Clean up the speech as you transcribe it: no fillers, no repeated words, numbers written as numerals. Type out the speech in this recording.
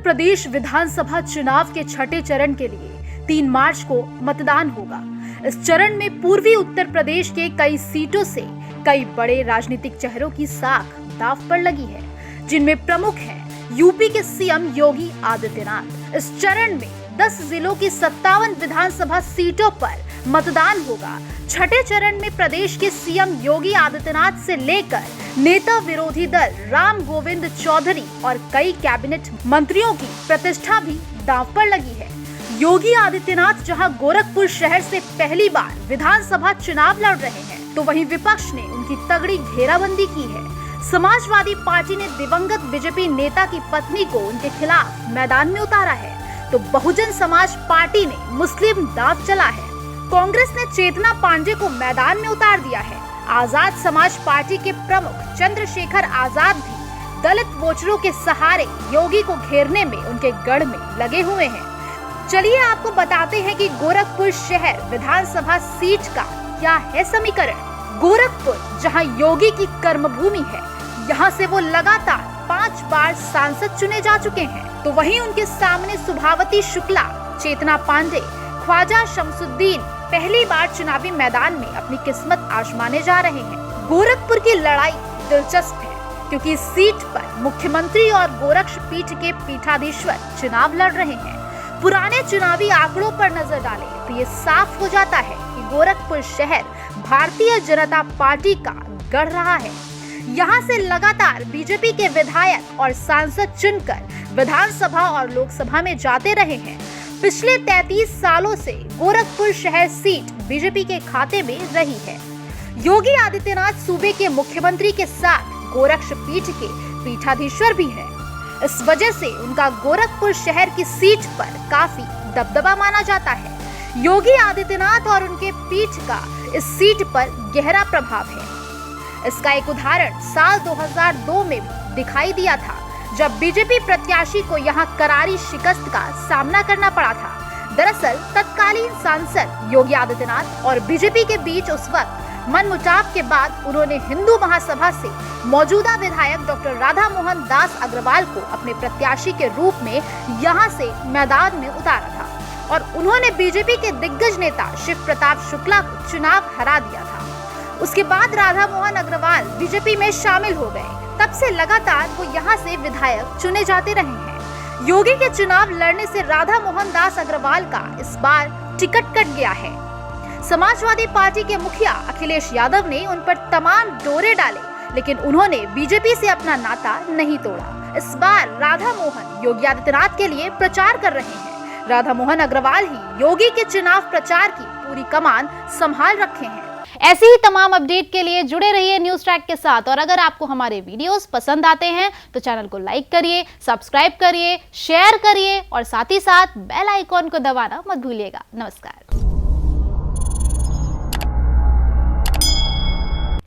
प्रदेश विधानसभा चुनाव के छठे चरण के लिए 3 मार्च को मतदान होगा। इस चरण में पूर्वी उत्तर प्रदेश के कई सीटों से कई बड़े राजनीतिक चेहरों की साख दांव पर लगी है, जिनमें प्रमुख हैं यूपी के सीएम योगी आदित्यनाथ। इस चरण में 10 जिलों की 57 विधानसभा सीटों पर मतदान होगा। छठे चरण में प्रदेश के सीएम योगी आदित्यनाथ से लेकर नेता विरोधी दल राम गोविंद चौधरी और कई कैबिनेट मंत्रियों की प्रतिष्ठा भी दांव पर लगी है। योगी आदित्यनाथ जहां गोरखपुर शहर से पहली बार विधानसभा चुनाव लड़ रहे हैं, तो वहीं विपक्ष ने उनकी तगड़ी घेराबंदी की है। समाजवादी पार्टी ने दिवंगत बीजेपी नेता की पत्नी को उनके खिलाफ मैदान में उतारा है, तो बहुजन समाज पार्टी ने मुस्लिम दांव चला है। कांग्रेस ने चेतना पांडे को मैदान में उतार दिया है। आजाद समाज पार्टी के प्रमुख चंद्रशेखर आजाद भी दलित वोटरों के सहारे योगी को घेरने में उनके गढ़ में लगे हुए हैं। चलिए आपको बताते हैं कि गोरखपुर शहर विधानसभा सीट का क्या है समीकरण। गोरखपुर जहां योगी की कर्मभूमि है, यहां से वो लगातार 5 बार सांसद चुने जा चुके हैं, तो वहीं उनके सामने सुभावती शुक्ला, चेतना पांडे, ख्वाजा शमसुद्दीन पहली बार चुनावी मैदान में अपनी किस्मत आजमाने जा रहे हैं। गोरखपुर की लड़ाई दिलचस्प है, क्योंकि इस सीट पर मुख्यमंत्री और गोरक्ष पीठ के पीठाधीश्वर चुनाव लड़ रहे हैं। पुराने चुनावी आंकड़ों पर नजर डालें तो ये साफ हो जाता है कि गोरखपुर शहर भारतीय जनता पार्टी का गढ़ रहा है। यहाँ से लगातार बीजेपी के विधायक और सांसद चुनकर विधानसभा और लोकसभा में जाते रहे हैं। पिछले 33 सालों से गोरखपुर शहर सीट बीजेपी के खाते में रही है। योगी आदित्यनाथ सूबे के मुख्यमंत्री के साथ गोरक्ष पीठ के पीठाधीश्वर भी हैं। इस वजह से उनका गोरखपुर शहर की सीट पर काफी दबदबा माना जाता है। योगी आदित्यनाथ और उनके पीठ का इस सीट पर गहरा प्रभाव है। इसका एक उदाहरण साल 2002 में दिखाई दिया था, जब बीजेपी प्रत्याशी को यहां करारी शिकस्त का सामना करना पड़ा था। दरअसल तत्कालीन सांसद योगी आदित्यनाथ और बीजेपी के बीच उस वक्त मनमुटाव के बाद उन्होंने हिंदू महासभा से मौजूदा विधायक डॉक्टर राधा मोहन दास अग्रवाल को अपने प्रत्याशी के रूप में यहां से मैदान में उतारा था और उन्होंने बीजेपी के दिग्गज नेता शिव प्रताप शुक्ला को चुनाव हरा दिया था। उसके बाद राधा मोहन अग्रवाल बीजेपी में शामिल हो गए। तब से लगातार वो यहाँ से विधायक चुने जाते रहे हैं। योगी के चुनाव लड़ने से राधा मोहन दास अग्रवाल का इस बार टिकट कट गया है। समाजवादी पार्टी के मुखिया अखिलेश यादव ने उन पर तमाम डोरे डाले, लेकिन उन्होंने बीजेपी से अपना नाता नहीं तोड़ा। इस बार राधा मोहन योगी आदित्यनाथ के लिए प्रचार कर रहे हैं। राधा मोहन अग्रवाल ही योगी के चुनाव प्रचार की पूरी कमान संभाल रखे हैं। ऐसी ही तमाम अपडेट के लिए जुड़े रहिए न्यूज ट्रैक के साथ। और अगर आपको हमारे वीडियोस पसंद आते हैं तो चैनल को लाइक करिए, सब्सक्राइब करिए, शेयर करिए और साथ ही साथ बेल आइकॉन को दबाना मत भूलिएगा। नमस्कार।